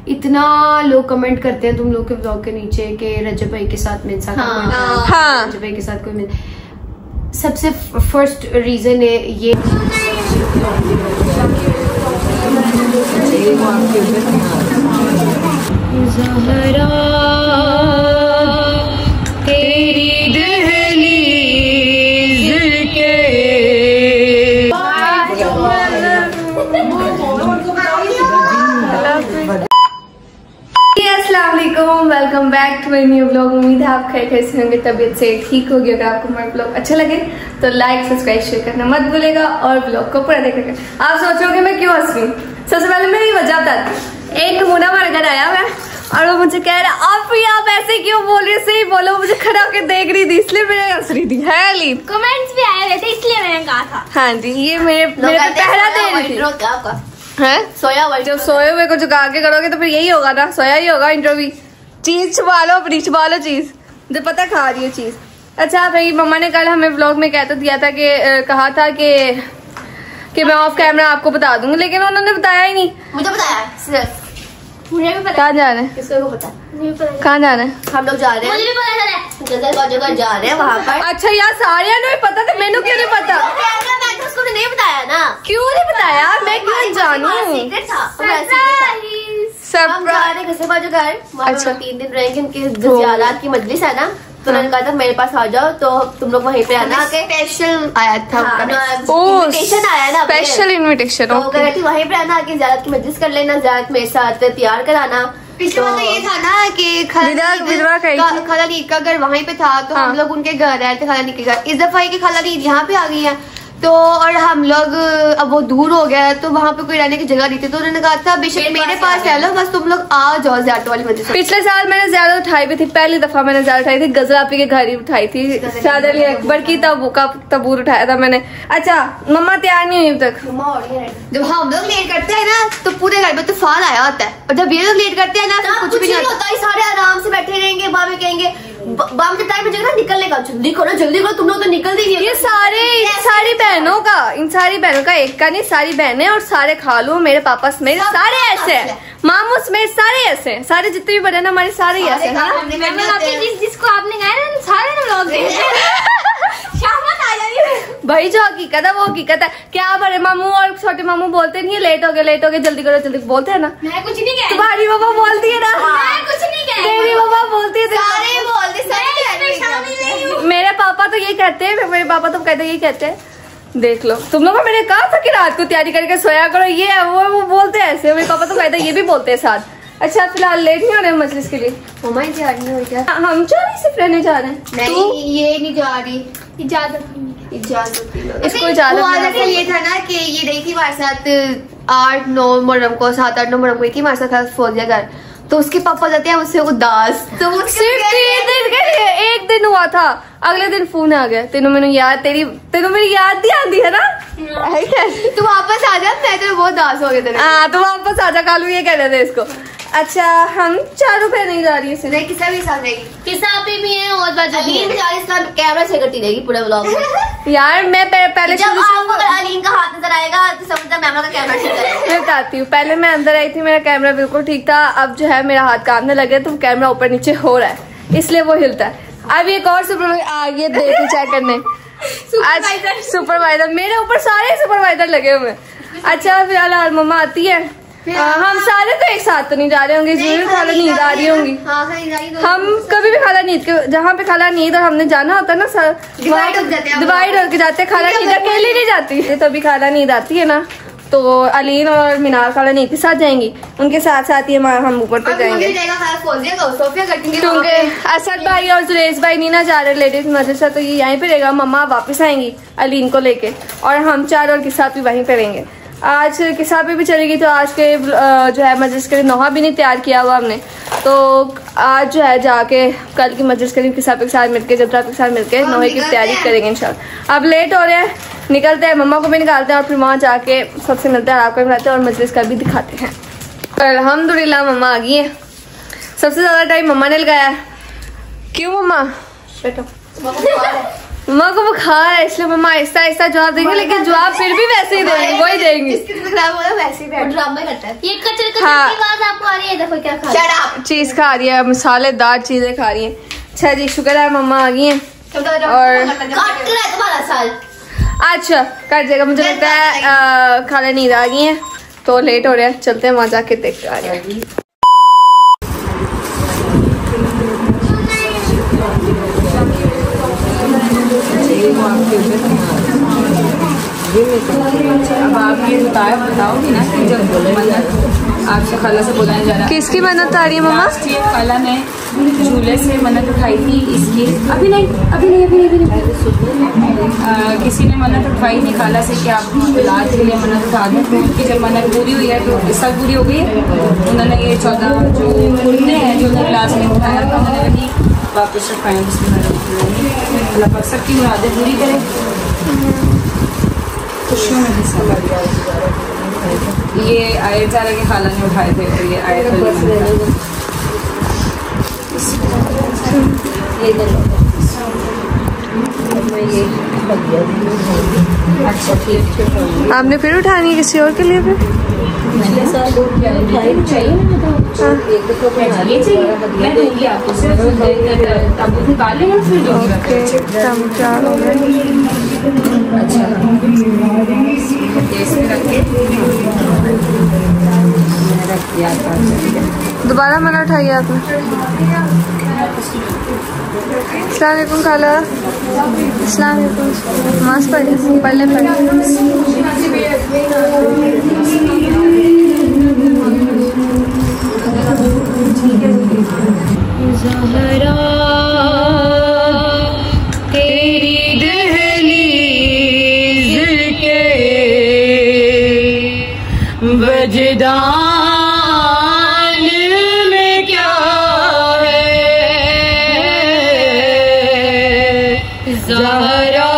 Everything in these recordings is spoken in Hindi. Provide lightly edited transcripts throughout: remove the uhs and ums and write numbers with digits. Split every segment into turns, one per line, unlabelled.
इतना लोग कमेंट करते हैं तुम लोग के ब्लॉग के नीचे कि रजब भाई के साथ मिल सकता है, रजब भाई के साथ कोई मिल। सबसे फर्स्ट रीजन है ये ज़हरा तेरी दहलीज़ के अस्सलामुअलैकुम, welcome back to my new vlog. उम्मीद है आप खैर कैसे होंगे, तबीयत से ठीक होगी। अगर आपको हमारा व्लॉग अच्छा लगे तो लाइक सब्सक्राइब शेयर करना मत भूलेगा और व्लॉग को पूरा देखने का। आप सोच रहे हो कि मैं क्यों हंस रही हूँ, सबसे पहले मेरी वजह बताती हूँ। एक नमूना हमारे घर आया हुआ और वो मुझे कह रहा आप ऐसे क्यों बोल रही हो, सही बोलो। मुझे खड़ा होकर देख रही थी इसलिए मैंने हंस रही थी। है अलीन,
कमेंट्स भी आए हुए थे इसलिए मैंने कहा था।
हाँ जी, ये मेरे पहला दे रही थी है सोया हुआ। जब सोए हुए को झुका के करोगे तो फिर यही होगा ना, सोया ही होगा इंटरव्यू। चीज छुपा लो अपनी, छुपा लो चीज, जो पता खा रही है चीज। अच्छा भाई, मम्मा ने कल हमें व्लॉग में कहता दिया था कि कहा था कि मैं ऑफ कैमरा आपको बता दूंगी, लेकिन उन्होंने बताया ही नहीं।
मुझे बताया सिर्फ, मुझे भी पता।
कहाँ जा रहे हैं,
किसको पता? मुझे भी पता।
कहाँ जा रहे हैं?
हम लोग जा रहे हैं, मुझे भी पता चला जगह जा रहे हैं वहाँ पर।
अच्छा यार, सारे ने पता था, मैंने क्यों नहीं पता?
उसको नहीं बताया ना।
क्यों नहीं बताया? मैं क्यों जानू?
सीक्रेट था।
हम
जा रहे घर से बाजू घर,
अच्छा
3 दिन रहेंगे। उनकी ज़ियारत की मजलिस है ना, तो उन्होंने कहा था मेरे पास आ जाओ, तो तुम लोग वहीं पे आना। स्पेशल आया था, इनविटेशन आया ना,
स्पेशल इनविटेशन।
तो कह रही थी वहीं पे आना, आके ज़ियारत की मजलिस कर लेना, ज़ियारत मेरे साथ तैयार कराना। पिछले तो ये था ना कि खाला ईद का घर वहीं पे था, तो हम लोग उनके घर आए थे, खाला ईद के घर। इस दफा की खाला ईद यहाँ पे आ गई है, तो और हम लोग अब वो दूर हो गया, तो वहाँ पे कोई रहने की जगह नहीं थी, तो उन्होंने कहा था बेशक मेरे पास रह लो, बस तुम लोग आ जाओ ज़ियारत वाली मजलिस। पिछले साल मैंने ज़्यादा उठाई भी थी, पहली दफा मैंने ज़्यादा उठाई थी, गजरापी के घर ही उठाई थी, शाद अली अकबर की तबूर उठाया था मैंने। अच्छा मम्मा तैयार नहीं हुई तक। जब हम लोग लेट करते हैं ना तो पूरे घर में तूफान आया होता है, और जब ये लोग लेट करते हैं ना तो कुछ भी नहीं होता। सारे आराम से बैठे रहेंगे, बाबे कहेंगे बाम के टाइम में ना निकलने का, जल्दी करो तुम लोग तो निकल देंगे। ये सारी बहनों का, इन सारी बहनों का, एक का नहीं, सारी बहनें और सारे खालू मेरे पापा समेत सारे ऐसे हैं, मामू समेत सारे ऐसे हैं, सारे जितने भी बहन हमारे सारे ऐसे हैं। जिसको आपने कहा ना सारे लोग
भाई जो हकीकत है वो हकीकत है। क्या बड़े मामू और छोटे मामू बोलते नहीं है लेट हो गए जल्दी करो जल्दी, बोलते है ना।
मैं कुछ नहीं कहती,
तुम्हारी बाबा बोलती है ना।
मैं कुछ नहीं कहती,
मेरी बाबा बोलती है,
सारे बोलते,
मेरे पापा तो ये कहते हैं, मेरे पापा तो कहते ये कहते हैं। देख लो तुम लोगों को मैंने कहा था कि रात को तैयारी करके सोया करो, ये वो बोलते हैं ऐसे। मेरे पापा तो कहते हैं, ये भी बोलते हैं साथ। अच्छा फिलहाल लेट नहीं हो रहे मजलिस के लिए?
मम्मा जा रही हो क्या?
हम जा रही सिर्फ रहने जा रहे हैं।
नहीं ये नहीं जा रही, इजाजत
इसको इजाजत
ये था ना कि ये रही थी हमारे साथ 8-9 मुहर्रम को, 7-8-9 मुहर्रम को थी हमारे साथ फोजिया घर, तो उसके पापा जाते हैं उससे उदास, तो वो
सिर्फ 3 दिन के लिए, 1 दिन हुआ था, अगले दिन फोन आ गया, तेनों मेरी याद भी आती है ना,
तू वापस आ जा, मैं तो बहुत उदास हो गया।
हाँ तो वापस आ जा, कालू ये कह रहे थे इसको। अच्छा हम 4 रुपए नहीं जा रही है,
किसा भी साथ रहेगी, किसा भी है और कैमरा से करती रहेगी पूरे व्लॉग में।
यार मैं पहले
जब आपको अलीन का हाथ नजर आएगा तो समझना मैम का कैमरा ठीक है।
मैं बताती हूँ, पहले मैं अंदर आई थी, मेरा कैमरा बिल्कुल ठीक था, अब जो है मेरा हाथ कामने लगे तो कैमरा ऊपर नीचे हो रहा है, इसलिए वो हिलता है। अब एक और सुपरवाइजर आ गए देखो चेक करने, सुपरवाइजर मेरे ऊपर सारे सुपरवाइजर लगे हुए। अच्छा फिलहाल मम्मा आती है, हम सारे तो एक साथ तो नहीं जा रहे होंगे, जरूर खाला नींद आ रही होंगी। हम कभी भी खाला नींद के, जहाँ पे खाला नींद और हमने जाना होता है ना सर, डिवाइड होके जाते हैं, खाला नींद अकेली नहीं जाती है। तभी खाला नींद आती है ना, तो अलीन और मीनार खाला नींद के साथ जाएंगी, उनके साथ साथ ही हम ऊपर पे जाएंगे, क्योंकि असद भाई और जुरेश भाई नहीं ना जा रहे लेडीज मदरसा, तो ये यहीं पे रहेगा। मम्मा वापस आएंगी अलीन को लेके, और हम 4 और किस्सा भी वहीं पे रहेंगे। आज किस्सा पे भी चलेगी, तो आज के जो है मजलिस के लिए नोहा भी नहीं तैयार किया हुआ हमने, तो आज जो है जाके कल की मजलिस के लिए किस्सा के साथ मिलके, जबरा के साथ मिलके नोहे की तैयारी करेंगे इंशाल्लाह। अब लेट हो रहे हैं, निकलते हैं, मम्मा को भी निकालते हैं और फिर वहाँ जाके सबसे मिलते हैं, आपको मिलाते हैं और मजलिस का भी दिखाते हैं। अल्हम्दुलिल्लाह मम्मा आ गई है, सबसे ज्यादा टाइम मम्मा ने लगाया है। क्यों मम्मा? मम्मा को बुखार है इसलिए मम्मा आहिस्ता आहिस्ता जवाब देंगे, लेकिन जवाब फिर भी वैसे ही देंगे, वही देंगे। चीज खा रही है, मसालेदार चीजें खा रही है। अच्छा जी, शुक्र है मम्मा आ गई हैं। और अच्छा कट जाएगा, मुझे लगता है खाना नींद आ गई है तो लेट हो रहा है, चलते हैं वहाँ जाके देखते आ रहे हैं।
अब आप ये बताओगी ना कि जब मन्नत आपसे खाला से बुलाने जा रहा है,
किसकी मन्नत आ रही है मम्मा?
खाला ने झूले से मन्नत उठाई थी इसकी, अभी नहीं किसी ने मन्नत उठाई थी खाला से कि आप औलाद के लिए मन्नत उठा दें। तो उनकी जब मन्नत पूरी हुई है तो इस साल पूरी हो गई है, उन्होंने ये 14 जो कुर्ते हैं जो क्लास में उठाया था उन्होंने वही वापस रखाएँ। अल्लाह पाक सबकी मुरादें पूरी करें, खुशियों में हिस्सा लिया। ये आयत ज़ारा के खाला ने उठाए थे और ये आयत अच्छा ठीक।
आपने फिर उठानी है किसी और के लिए? फिर दोबारा मना उठाइए आपने। अस्सलाम वालेकुम खाला। अस्सलाम वालेकुम। मास्क पढ़ ले
ज़हरा तेरी दहलीज़ के वजदान में क्या है, ज़हरा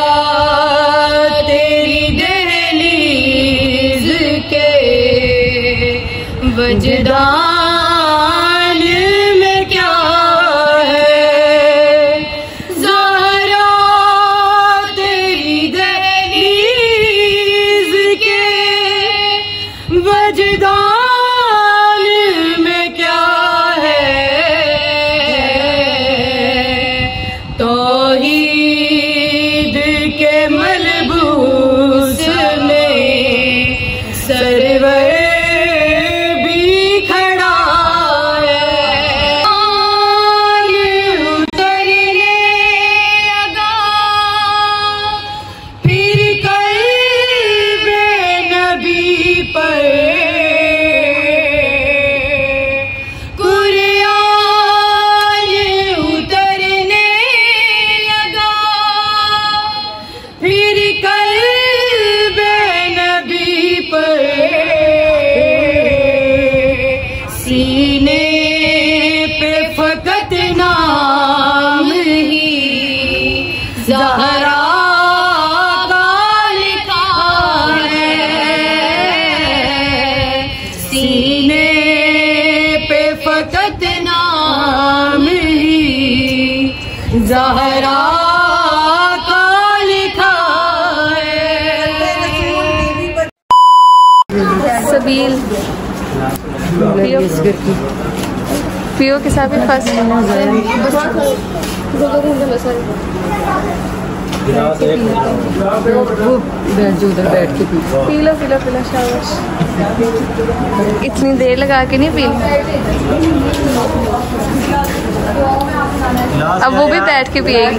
तेरी दहलीज़ के वजदान ज़हरा का लिखा है।
सबील पियो के साथ भी फर्स्ट
बैठ के
पी लो शाबाश। इतनी देर लगा के नहीं पीनी, अब वो भी बैठ के पिएगी।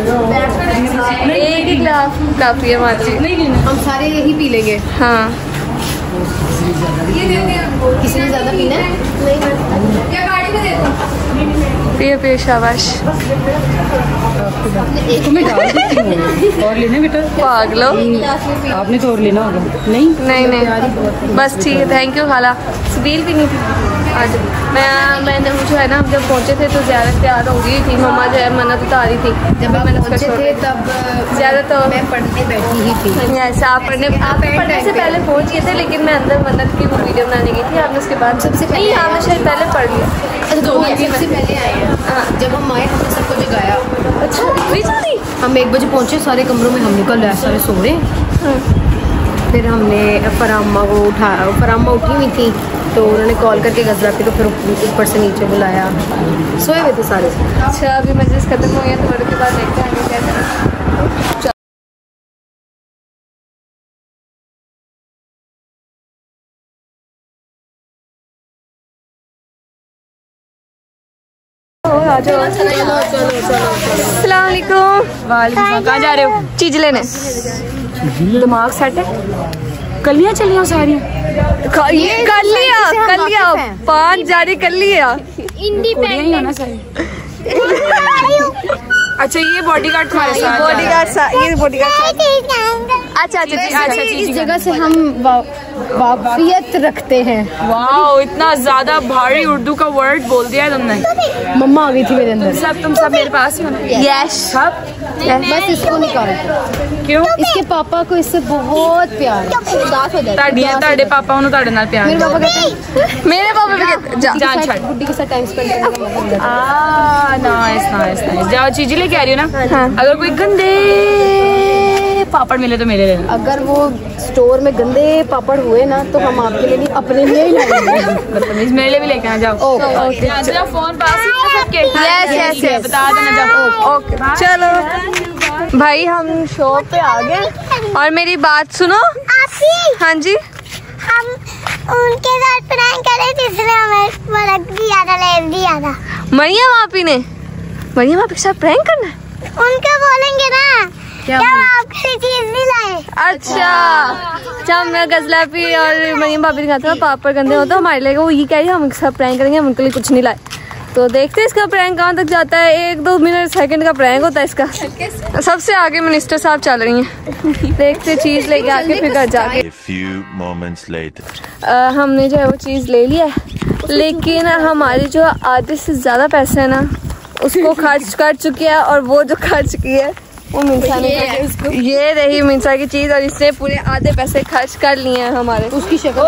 एक ही गिलास काफी है माची,
हम सारे यही पी लेंगे।
हाँ
किसी ने ज्यादा पीना है?
पिए शाबाश।
तुम्हें डाल देती हूँ और लेना बेटा,
पागलो
आपने तो और लेना होगा। नहीं
बस ठीक है, थैंक यू खाला। सबील भी नहीं थी आज। मैंने जो है ना, हम जब पहुँचे थे तो ज़्यादा तैयार हो गई थी मम्मा, जो है मन्नत उतारी थी। जब मैंने पहुँचे थे तब ज़्यादा तो मैं पढ़ने बैठी ही थी। ऐसा आप पढ़ने से पहले पहुँच गए थे, लेकिन मैं अंदर मन्नत की वो वीडियो बनाने गई थी। आपने उसके बाद सबसे नहीं, आपने शायद पहले पढ़ लिया।
सबसे पहले आए हैं। जब हम आए हमने सबको जगाया।
अच्छा
हम 1 बजे पहुंचे, सारे कमरों में हम निकल रहे, सारे सो रहे। फिर हमने फराम्मा को उठाया, फराम्मा उठी हुई थी तो उन्होंने कॉल करके गजरा पे, तो फिर ऊपर से नीचे बुलाया, सोए हुए थे सारे।
अच्छा अभी मजलिस खत्म हो गया तो के बाद देखते हैं क्या करें। अस्सलामुअलैकुम।
वालेकुम, कहाँ जा रहे हो?
चीज लेने।
दिमाग सेट है? कलियां चलियां सारी
ये कर लिया 5 जारी कर लिया।
इंडिपेंडेंट होना चाहिए। अच्छा ये बॉडीगार्ड तुम्हारे साथ?
ये बॉडीगार्ड। अच्छा
इस जगह से हम वाफियत रखते हैं।
वाह, इतना ज्यादा भारी उर्दू का वर्ड बोल दिया है तुमने।
मम्मा आ गई थी मेरे अंदर।
तुम सब मेरे पास ही हो ना?
यस
सब।
बस इसको निकाल।
क्यों?
इसके पापा को इससे बहुत प्यार है। उदास हो जाता है।
ताड़े पापा उन्होंने ताड़े नाल प्यार।
मेरे पापा कहते हैं,
मेरे पापा भी कहते
जान छाड़।
गुड्डी के साथ टाइम स्पेंड करना।
नाइस। जाओ चीजें लेके आ रही हो ना?
हाँ।
अगर कोई गंदे पापड़ मिले तो मेरे लेना।
अगर वो स्टोर में गंदे पापड़ हुए ना तो हम आपके लिए नहीं, अपने लिए ही लाएंगे।
बदतमीज, मेरे लिए भी लेके आ जाओ।
ओके।
फोन पास ही है सबके।
यस
बता देना जाओ।
ओके चलो भाई हम शॉप पे आ गए और मेरी बात सुनो। हाँ जी,
हम उनके साथ प्रैंक करे थे, इसलिए हमें वो रख दिया था, ले दिया था।
मरियम आपी के साथ प्रैंक करना है?
उनको बोलेंगे ना क्या आपके लिए चीज भी लाए।
अच्छा मैं गजलापी और मरियम भाभी दिखाते हैं पापड़ गंदे होते हमारे लिए, वो ये कह रही है हम इसके साथ प्रैंक करेंगे, हम उनके लिए कुछ नहीं लाए। तो देखते हैं इसका प्रैंक कहाँ तक जाता है। 1-2 मिनट सेकंड का प्रैंक होता है इसका। सबसे आगे मिनिस्टर साहब चल रही हैं। देखते चीज लेके आके फिर घर जाके। हमने जो है वो चीज ले लिया है, लेकिन हमारी जो आधे से ज्यादा पैसे है ना उसको खर्च कर चुकी है, और वो जो खर्च की है वो मिंसा ने ये रही मिंसा की चीज, और इसने पूरे आधे पैसे खर्च कर लिए हैं हमारे।
उसकी शक्ल।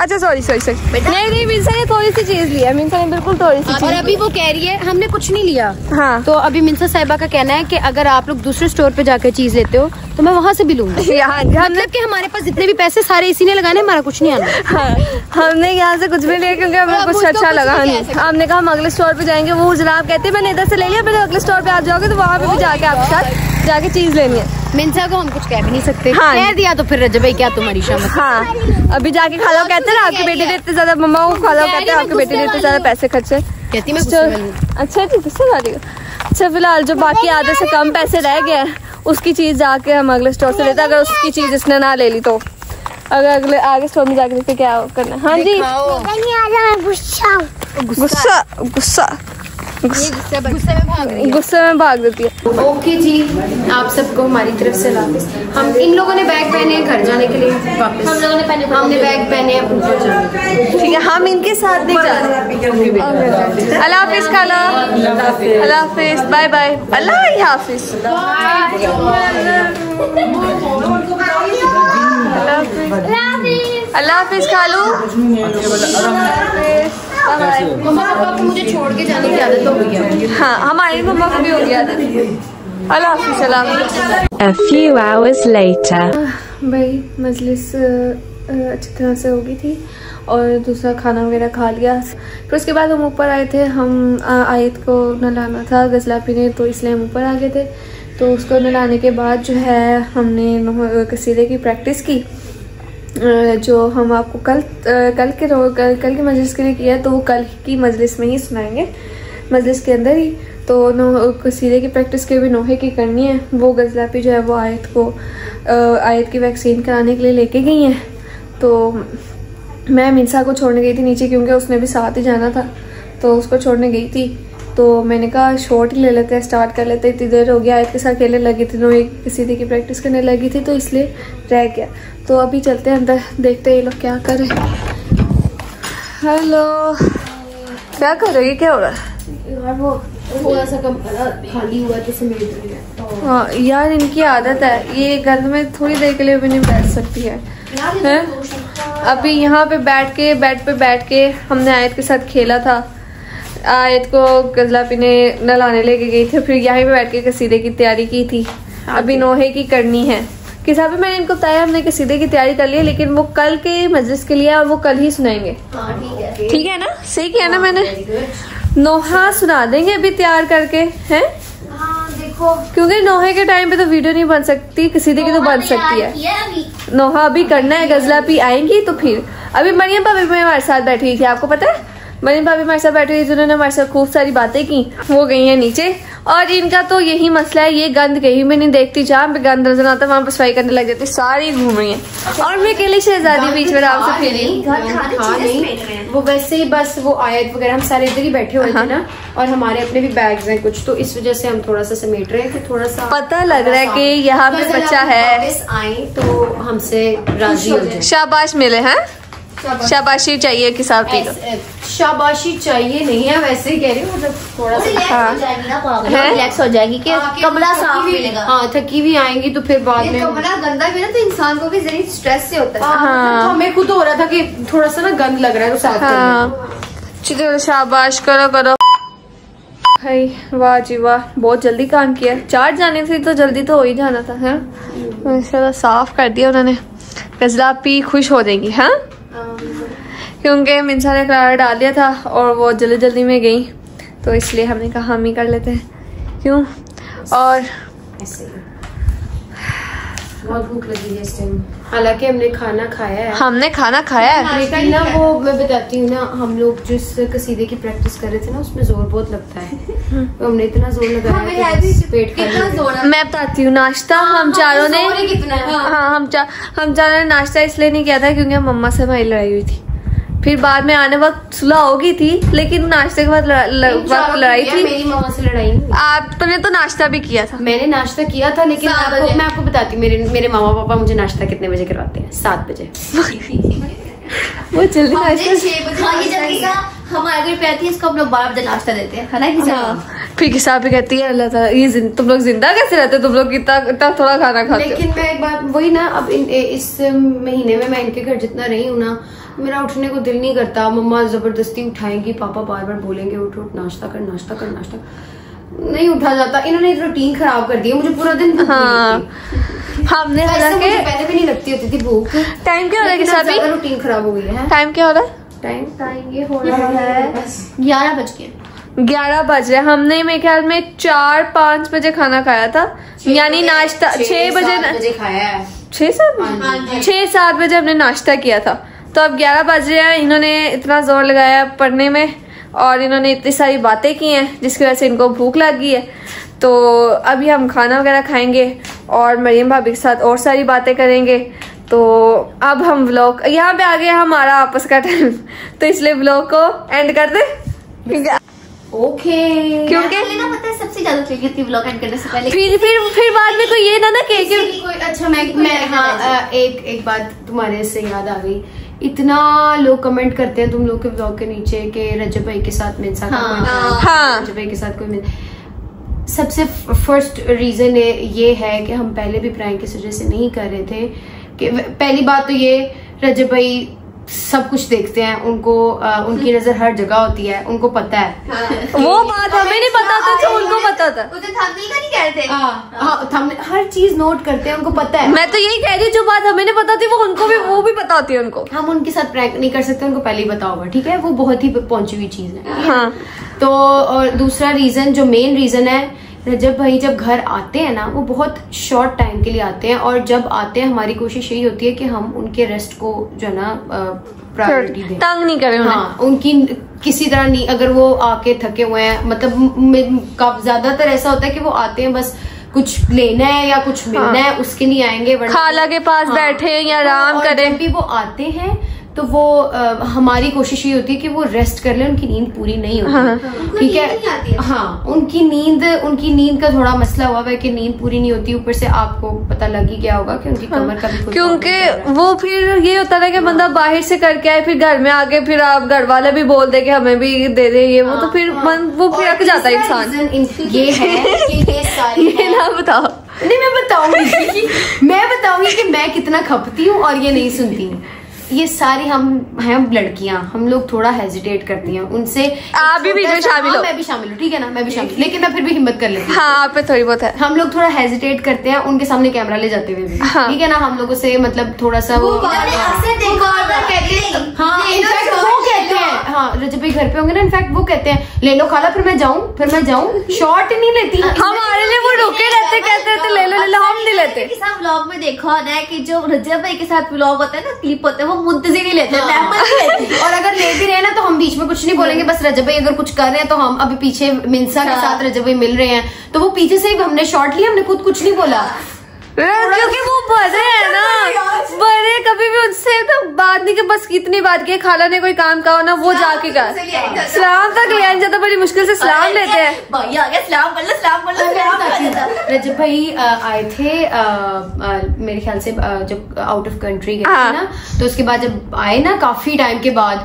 अच्छा सॉरी नहीं मिंसा ने थोड़ी सी चीज ली है, मिंसा ने बिल्कुल थोड़ी सी।
और अभी वो कह रही है हमने कुछ नहीं लिया।
हाँ
तो अभी मिंसा साहिबा का कहना है कि अगर आप लोग दूसरे स्टोर पे जाकर चीज लेते हो तो मैं वहाँ से भी लूंगी। मतलब कि हमारे पास जितने भी पैसे सारे इसी ने लगाने, हमारा कुछ नहीं आना।
हाँ, हमने यहाँ से कुछ भी लिया क्योंकि हमें कुछ अच्छा लगा नहीं। हमने कहा हम अगले स्टोर पे जाएंगे, वो जनाब कहते हैं मैंने इधर से ले लिया, मैंने अगले स्टोर पे आप जाओगे तो वहाँ पे भी जाके आपके साथ जाके चीज लेनी है।
मिंसा को हम कुछ कह भी नहीं सकते।
हाँ।
कह दिया तो फिर रजब भाई क्या तुम्हारी शामत।
हाँ अभी जाके खाला कहते हैं आपकी बेटी ने इतने ज्यादा, मम्मा को खाला कहते हैं आपकी बेटी ने इतने ज्यादा पैसे खर्चे।
कहती मैं
अच्छा ठीक है। अच्छा फिलहाल जो बाकी आधे से कम पैसे रह गए उसकी चीज जाके हम अगले स्टोर से लेते हैं, अगर उसकी चीज इसने ना ले ली तो। अगर अगले आगे स्टोर में जाके देखते क्या करना। हाँ जी गुस्से में भाग देती है।
ओके जी, आप सबको हमारी तरफ से हाफिज़। हम इन लोगों ने बैग पहने हैं घर जाने के लिए वापस। हमने बैग पहने हैं ऊपर जाने के लिए।
ठीक है हम इनके साथ नहीं जा रहे। अल्लाह हाफिज खाला, अल्लाह हाफिज, बाय बाय, अल्लाह हाफिज, अल्लाह हाफिज खालू।
मम्मा पापा को मुझे छोड़ के जाने की आदत हो गई है।
हाँ हमारी मम्मा को भी हो गया आदत। अल्लाह हाफिज, अल्लाह हाफिज।
A few hours later.
भाई मजलिस अच्छी तरह से हो गई थी और दूसरा खाना वगैरह खा लिया। फिर उसके बाद हम ऊपर आए थे। हम आयत को नहलाना था गजलापी ने, तो इसलिए हम ऊपर आ गए थे। तो उसको नहलाने के बाद जो है हमने कसीदे की प्रैक्टिस की, जो हम आपको कल की मजलिस के लिए किया है, तो वो कल की मजलिस में ही सुनाएंगे, मजलिस के अंदर ही। तो कसीदे की प्रैक्टिस के भी नोहे की करनी है। वो गजलापी जो है वो आयत की वैक्सीन कराने के लिए लेके गई हैं। तो मैं मिंसा को छोड़ने गई थी नीचे, क्योंकि उसने भी साथ ही जाना था, तो उसको छोड़ने गई थी। तो मैंने कहा शॉर्ट ही ले लेते हैं, स्टार्ट कर लेते हैं, इतनी देर हो गया। आयत के साथ खेलने लगी थी, नोहे कसीदे की प्रैक्टिस करने लगी थी, तो इसलिए रह गया। तो अभी चलते हैं अंदर, देखते हैं ये लोग क्या कर रहे हैं। हेलो, क्या कर रही है, क्या हो रहा है?
यार वो थोड़ा सा खाली हुआ तो समेट रही है।
हाँ यार इनकी आदत है, ये घर में थोड़ी देर के लिए भी नहीं बैठ सकती है। अभी यहाँ पे बैठ के बेड पे बैठ के हमने आयत के साथ खेला था। आयत को गजला पीने नहलाने लेके गई थी, फिर यहाँ पे बैठ के कसीदे की तैयारी की थी। अभी नोहे की करनी है। किसा भी मैंने इनको बताया हमने कसीदे की तैयारी कर ली है, लेकिन वो कल के मजलिस के लिए और वो कल ही सुनाएंगे। ठीक है ना? सही किया ना मैंने? नोहा सुना देंगे अभी तैयार करके, हैं? देखो क्योंकि नोहे के टाइम पे तो वीडियो नहीं बन सकती, कसीदे की तो बन सकती है। नोहा अभी करना है, गजला पी आएंगी तो फिर। अभी मरियम भाभी भी हमारे साथ बैठी हुई थी, आपको पता है? मरियम भाभी हमारे साथ बैठी हुई थी, उन्होंने हमारे साथ खूब सारी बातें की। वो गई है नीचे और इनका तो यही मसला है, ये गंद कहीं मैं नहीं देखती, जहाँ पे गंद नजर आता वहाँ पे सफाई करने लग जाती, सारी घूम रही है। और मैं अकेली शहजादी बीच में आराम से खेली।
वो वैसे ही बस वो आयत वगैरह हम सारे इधर ही बैठे हुए थे ना, और हमारे अपने भी बैग्स हैं कुछ, तो इस वजह से हम थोड़ा सा समेट रहे थे। थोड़ा सा
पता लग रहा है कि यहाँ पे बच्चा है,
आए तो हमसे राजी हो जाए।
शाबाश मिले हैं, शाबाशी चाहिए कि साहब की
शाबाशी चाहिए नहीं है, वैसे ही कह रही हूँ, मतलब थोड़ा सा रिलैक्स हो जाएगी कि कमरा साफ मिलेगा। हाँ, थकी भी आएंगी तो फिर बाद में कमरा गंदा भी ना तो इंसान को भी जरूर स्ट्रेस से होता है। हाँ, हमें खुद हो रहा था कि थोड़ा सा ना गंद लग रहा है तो साफ
चलो शाबाश करो करो भाई। वाह जी वाह, बहुत जल्दी काम किया। 4 जाने से तो जल्दी तो हो ही जाना था। है माशाल्लाह, साफ कर दिया उन्होंने। गजला पी खुश हो जाएंगी। हाँ, क्योंकि मिंसा ने करारा डाल दिया था और वो जल्दी जल्दी में गई, तो इसलिए हमने कहा हम ही कर लेते हैं। क्यों? और
बहुत भूख लगी है इस टाइम, हालांकि हमने खाना खाया है।
हमने खाना खाया है,
लेकिन ना वो मैं बताती हूँ ना, हम लोग जिस कसीदे की प्रैक्टिस कर रहे थे ना उसमें जोर बहुत लगता है। तो हमने इतना जोर लगाया पेट कितना जोर।
मैं बताती हूँ, नाश्ता हम चारों ने हम चारों ने नाश्ता इसलिए नहीं किया था क्योंकि हम मम्मा से हमारी लड़ाई हुई थी। फिर बाद में आने वक्त सुलह हो गई थी, लेकिन नाश्ते के बाद लड़ाई थी।
मेरी मम्मा से लड़ाई नहीं।
आपने तो नाश्ता भी किया था।
मैंने नाश्ता किया था, लेकिन मैं आपको बताती हूँ, मेरे मामा पापा मुझे नाश्ता कितने बजे करवाते हैं? 7 बजे।
वो जल्दी नाश्ता
6 बजे हमारे घर पे आती है, इसको हम लोग 12 बजे नाश्ता देते हैं, है ना?
फिर किसा भी कहती है अल्लाह ताला ये तुम लोग जिंदा कैसे रहते, तुम लोग इतना थोड़ा खाना खाते।
लेकिन मैं एक बात वही ना, अब इस महीने में मैं इनके घर जितना रही हूँ ना, मेरा उठने को दिल नहीं करता। मम्मा जबरदस्ती उठाएंगी, पापा बार बार बोलेंगे उठ उठ नाश्ता कर नाश्ता कर, नाश्ता नहीं उठा जाता। इन्होंने रूटीन खराब कर दिया, मुझे पूरा दिन
हमने
पहले भी नहीं लगती होती थी भूख।
टाइम क्या हो रहा है?
रूटीन खराब हो गई है।
टाइम क्या हो रहा है?
टाइम ये हो रहा है 11 बज के
11 बज रहे। हमने मेरे ख्याल में 4-5 बजे खाना खाया था, यानी नाश्ता 6 बजे खाया है। 6-7 बजे हमने नाश्ता किया था, तो अब 11 बज रहे हैं। इन्होंने इतना जोर लगाया पढ़ने में और इन्होंने इतनी सारी बातें की हैं जिसकी वजह से इनको भूख लग गई है। तो अभी हम खाना वगैरह खाएंगे और मरियम भाभी के साथ और सारी बातें करेंगे। तो अब हम व्लॉग यहाँ पे आ गया हमारा आपस का टाइम, तो इसलिए व्लॉग को एंड कर दे
ओके।
क्योंकि
पता है सबसे ज्यादा क्लिक थी व्लॉग एंड करने से पहले।
फिर बाद में कोई ये ना
कोई अच्छा मैं हाँ एक बात तुम्हारे से याद आ गई। इतना लोग कमेंट करते हैं तुम लोग के व्लॉग के नीचे कि रजब भाई के साथ मिंसा रजब भाई के साथ कोई सबसे फर्स्ट रीजन ये है कि हम पहले भी प्रैंक इस वजह से नहीं कर रहे थे कि पहली बात तो ये रजब भाई सब कुछ देखते हैं, उनको उनकी नजर हर जगह होती है, उनको पता है।
वो बात हमें नहीं पता था तो उनको पता था।
नहीं कहते हर चीज नोट करते हैं, उनको पता है।
मैं तो यही कह रही, जो बात हमें नहीं पता थी वो उनको भी वो भी पता होती है उनको।
हम उनके साथ प्रैंक नहीं कर सकते, उनको पहले ही पता होगा, ठीक है? वो बहुत ही पहुंची हुई चीज है।
हाँ।
तो और दूसरा रीजन जो मेन रीजन है, रजब भाई जब घर आते हैं ना वो बहुत शॉर्ट टाइम के लिए आते हैं, और जब आते हैं हमारी कोशिश यही होती है कि हम उनके रेस्ट को जो है ना प्रायोरिटी दें,
तंग नहीं करें।
हाँ, उनकी किसी तरह नहीं, अगर वो आके थके हुए हैं, मतलब ज्यादातर ऐसा होता है कि वो आते हैं बस कुछ लेना है या कुछ मिलना है उसके लिए आएंगे,
खाला के पास बैठे या आराम करें।
जब भी वो आते हैं तो वो हमारी कोशिश ये होती है कि वो रेस्ट कर ले, उनकी नींद पूरी नहीं होती, ठीक है? हाँ, उनकी नींद का थोड़ा मसला हुआ है कि नींद पूरी नहीं होती। ऊपर से आपको पता लग ही गया होगा कि उनकी कमर का भी
क्योंकि वो फिर ये होता है कि बंदा बाहर से करके आए, फिर घर में आके फिर आप घर वाले भी बोल दे कि हमें भी दे दे ये वो, तो फिर वो फिर अक जाता है इंसान।
ये है कि ये सारी
ये ना बताओ।
नहीं, मैं बताऊंगी कि मैं कितना खपती हूँ और ये नहीं सुनती हूँ। ये सारी हम लड़कियां, हम लोग थोड़ा हेजिटेट करती हैं उनसे।
आप भी बीच में शामिल हो।
मैं भी शामिल हूँ, ठीक है ना, मैं भी शामिल, लेकिन मैं फिर भी हिम्मत कर लेती हूँ।
हाँ, आप पे थोड़ी बहुत है।
हम लोग थोड़ा हेजिटेट करते हैं उनके सामने कैमरा ले जाते हुए भी, ठीक है ना। हम लोगों से मतलब थोड़ा सा वो हाँ, रजब भाई घर पे होंगे ना, इनफैक्ट वो कहते हैं ले लो खाला, फिर मैं जाऊँ शॉर्ट नहीं लेती।
हमारे लिए वो रुके रहते, कहते रहते ले लो, हम नहीं लेते।
व्लॉग में देखा होना है कि जो रजब भाई के साथ व्लॉग होता है ना, क्लिप होता है, वो मुंतजिर ही लेते हैं।
और अगर ले भी रहे ना तो हम बीच में कुछ नहीं बोलेंगे, बस रजब भाई अगर कुछ कर रहे हैं तो हम अभी पीछे मिंसा के साथ रजब भाई मिल रहे हैं तो वो पीछे से ही हमने शॉट लिया, हमने खुद कुछ नहीं बोला,
क्योंकि वो बड़े है ना, बड़े कभी भी उनसे तो बात नहीं कि बस कितनी बात की खाला ने कोई काम कहा ना वो जाके कर सलाम तक ले आने जाता, बड़ी मुश्किल से सलाम लेते हैं।
भैया आ गया, सलाम कर लो।
रजब भाई आए थे मेरे ख्याल से जब आउट ऑफ कंट्री गए थे ना, तो उसके बाद जब आए ना काफी टाइम के बाद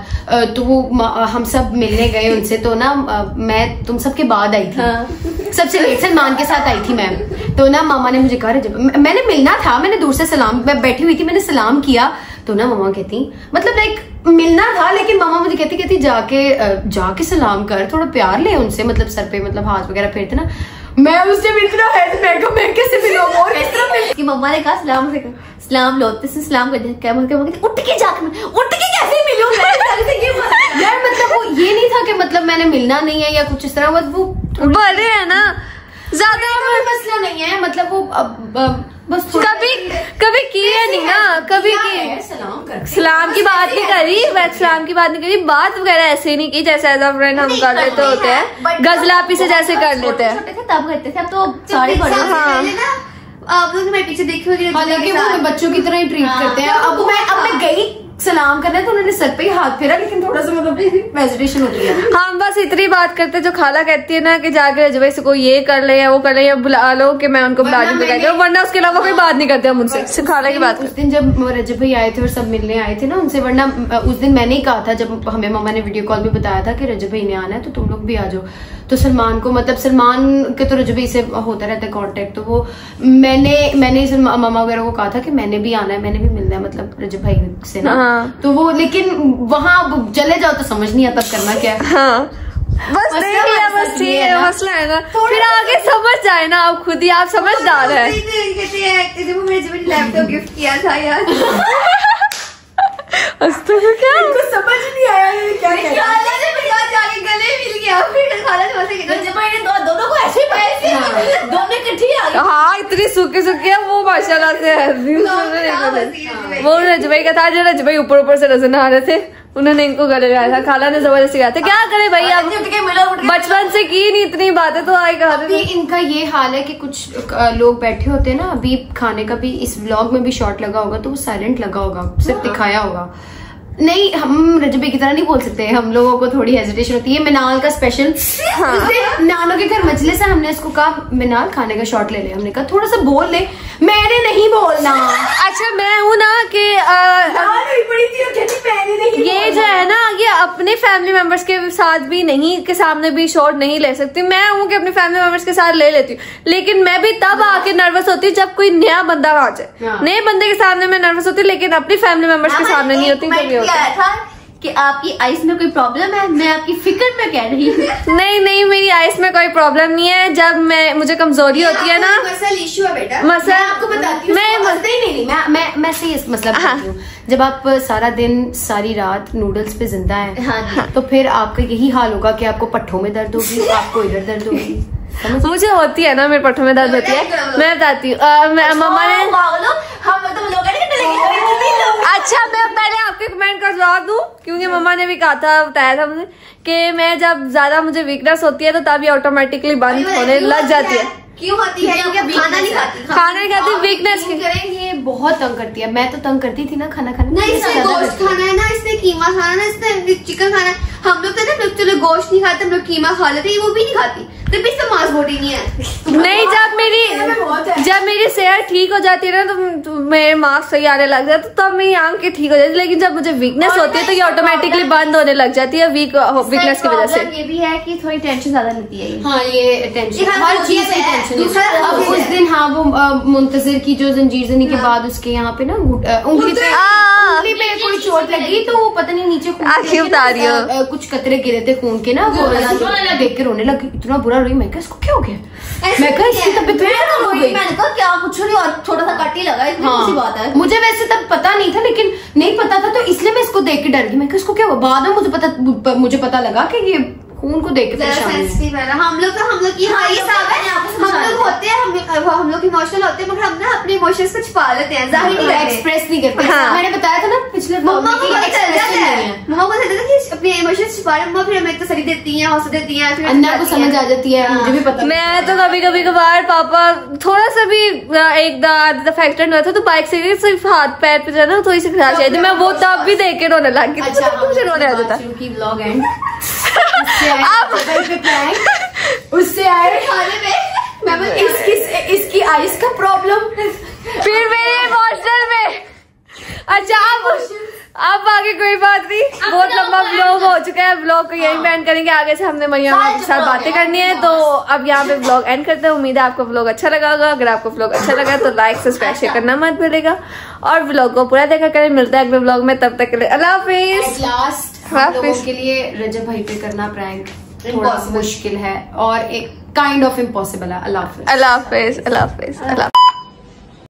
तो वो हम सब मिलने गए उनसे, तो ना मैं तुम सबके बाद आई थी, सबसे लेट सलमान के साथ आई थी मैं, तो ना मामा ने मुझे कहा रजब, मैंने मिलना था, मैंने दूर से सलाम, मैं बैठी हुई थी, मैंने सलाम किया तो ना मामा कहती मतलब लाइक मिलना था, लेकिन मामा मुझे कहती जाके सलाम कर, थोड़ा प्यार ले उनसे, मतलब सर पे मतलब हाथ वगैरह फेरते ना। मैं उससे इतना मैं कैसे मिलूं
कि मम्मा ने कहा सलाम लो, सलाम कर दिया, क्या उठ के जाकर उठ के कैसे मिलूं
यार, मतलब वो ये नहीं था कि मतलब मैंने मिलना नहीं है या कुछ इस तरह, बस वो
बड़े है ना, ज्यादा
मसला नहीं है, मतलब वो बस
कभी किए नहीं ना, कभी किए सलाम की बात नहीं करी, सलाम की बात नहीं करी, बात वगैरह ऐसे नहीं की जैसे एज अ फ्रेंड हम कर लेते होते हैं, गजलापी से जैसे कर लेते हैं,
तब करते थे, अब तो सारे बड़े आप लोग मेरे पीछे देखी होगी,
हालांकि वो बच्चों की तरह ही ट्रीट करते हैं। अब मैं गई सलाम करना तो उन्होंने सर पे ही हाथ फेरा, लेकिन थोड़ा सा मतलब हेजिटेशन होती है।
हम बस इतनी बात करते जो खाला कहती है ना कि जाके रजब भाई से कोई ये कर ले या वो कर ले या बुला लो कि मैं उनको बुला दूं, कहते वरना उसके अलावा कोई बात नहीं करते हम उनसे, खाला की बात।
उस दिन जब रजब भाई आए थे और सब मिलने आए थे ना उनसे, वरना उस दिन मैंने ही कहा था जब हमें मम्मा ने वीडियो कॉल में बताया था कि रजब भाई ने आना है तो तुम लोग भी आ जाओ, तो सलमान को मतलब सलमान के तो रजब भाई से होता रहता है कॉन्टेक्ट, तो वो मैंने मामा वगैरह को कहा था कि मैंने भी आना है, मैंने भी मिलना है मतलब रजब भाई से ना, तो वो लेकिन वहाँ चले जाओ तो समझ नहीं आता करना क्या है।
हाँ, बस देख लिया, बस ठीक है, मसला है ना, फिर आगे समझ जाए ना, आप खुद ही आप समझदार है।
लैपटॉप गिफ्ट किया था यार,
क्या
समझ नहीं आया क्या
गले मिल गया, फिर खाला दोनों को ऐसे दोनों इकट्ठी आ गए।
हाँ, इतनी सूखे सूखे वो माशाल्लाह से वो रजब भाई का था, जो रजब भाई ऊपर से नजर आ रहे थे, उन्होंने इनको गले लगाया था, खाला ने जबरदस्ती कहा था क्या करे भाई, अब बचपन से की नहीं इतनी बातें तो आई कहा।
इनका ये हाल है कि कुछ लोग बैठे होते हैं ना, अभी खाने का भी इस व्लॉग में भी शॉट लगा होगा तो वो साइलेंट लगा होगा, सिर्फ दिखाया होगा, नहीं हम रजब भाई की तरह नहीं बोल सकते, हम लोगों को थोड़ी हेजिटेशन होती है। मिनाल का स्पेशल नानो के घर मजलिस है, हमने इसको कहा मिनाल खाने का शॉट ले ले, हमने कहा थोड़ा सा बोल ले, मैंने नहीं बोलना।
अच्छा मैं हूँ ना कि ये जो है ना, ये अपने फैमिली मेंबर्स के साथ भी नहीं, के सामने भी शॉट नहीं ले सकती, मैं हूँ कि अपने फैमिली मेंबर्स के साथ ले लेती हूँ, लेकिन मैं भी तब आके नर्वस होती हूँ जब कोई नया बंदा आ जाए, नए बंदे के सामने मैं नर्वस होती हूँ, लेकिन अपनी फैमिली मेंबर्स के सामने नहीं होती। कभी
था कि आपकी आइस में कोई प्रॉब्लम है, मैं आपकी फिक्र में कह रही हूँ।
नहीं, मेरी आइस में कोई प्रॉब्लम नहीं है, जब मुझे कमजोरी होती है ना,
मसल इशू है बेटा,
मसल
आपको बताती हूँ, मैं सही इस मसला बताती हूँ। जब आप सारा दिन सारी रात नूडल्स पे जिंदा है, तो फिर आपका यही हाल होगा कि आपको पट्ठों में दर्द होगी, आपको इधर दर्द होगी,
मुझे होती है ना, मेरे पट्टों में दर्द होती है, मैं बताती हूँ। मम्मा ने अच्छा मैं पहले आपके कमेंट का जवाब दूं, क्योंकि मम्मा ने भी कहा था, बताया था मुझे कि मैं जब ज्यादा मुझे वीकनेस होती है तो तभी ऑटोमेटिकली बंद होने लग जाती है।
क्यों होती है? क्योंकि खाना नहीं खाती,
वीकनेस
ये बहुत तंग करती है, मैं तो तंग करती थी ना खाना खाने।
नहीं, इसने गोश्त खाना है ना, इसने कीमा खाना ना, इसने चिकन खाना है, हम लोग ना चलो गोश्त नहीं खाते, हम लोग कीमा खा लेते, वो भी नहीं खाती, तो भी इससे मांस बॉडी नहीं है।
नहीं, जब मेरी सेहत ठीक हो जाती है ना तो मेरे मार्क्स सही आने लग जाते, तो तब मेरी आंखें ठीक हो जाती, लेकिन जब मुझे वीकनेस होती है तो ये ऑटोमेटिकली बंद होने लग जाती है वीकनेस की वजह से।
ये भी है कि थोड़ी टेंशन ज्यादा लेती है।
हाँ, ये टेंशन, हर चीज से टेंशन। अब उस दिन हाँ वो मुंतजिर की जो जंजीर जनी के बाद उसके यहाँ पे ना उंगली पे उंगली पे कोई चोट लगी तो पता नहीं नीचे
आंखें बता रही हो,
कुछ कतरे गिरे थे खून के ना, वो देख के रोने लगी, इतना बुरा रोई। मैं इसको क्या हो गया, मैं इसकी तबीयत हो गई। मैंने कहा क्या कुछ नहीं और छोटा सा कट ही लगा, इतनी सी बात है। मुझे वैसे तब पता नहीं था, लेकिन नहीं पता था तो इसलिए मैं इसको देख के डर गई। मैं इसको क्या हुआ, बाद में मुझे पता लगा कि ये खून को देख के
हम लोग की हम लोग होते हैं, हम लोग इमोशनल होते हैं, मगर हम ना अपने इमोशंस को छुपा लेते हैं, जाहिर नहीं करते,
एक्सप्रेस नहीं करते। मैंने बताया था ना पिछले
मम्मा को पता चल जाता कि अपने इमोशंस छुपा रहे। मम्मा फिर हमें तसल्ली देती है, हौसला देती है, फिर
अन्ना को समझ आ जाती है। मुझे भी पता।
मैं तो कभी कभार पापा थोड़ा सा भी एक दफा एक्सीडेंट हुआ था तो बाइक से सिर्फ हाथ पैर पे जाना थोड़ी सी खराश आई थी, मैं वो तब भी देख के रोने लग गई।
अच्छा
रोने आ जाता
उससे आए खाने में इसकी आइस का प्रॉब्लम,
फिर मेरे इमोशनल में। अच्छा अब आगे कोई बात नहीं, बहुत लंबा व्लॉग हो चुका है, व्लॉग को यहीं एंड करेंगे। आगे से हमने मैया के साथ बातें करनी है, तो अब यहाँ पे व्लॉग एंड करते हैं। उम्मीद है आपको व्लॉग अच्छा लगा होगा। अगर आपको व्लॉग अच्छा लगा तो लाइक सब्सक्राइब शेयर करना मत भूलिएगा और व्लॉग को पूरा देखा करें। मिलता है अगले व्लॉग में, तब तक के लिए अल्लाह हाफिज।
लास्ट हम लोगों के लिए रजब भाई पे करना प्रैंक थोड़ा मुश्किल है और एक काइंड ऑफ इम्पॉसिबल है। अल्लाह हाफिज।
अल्लाह हाफिज।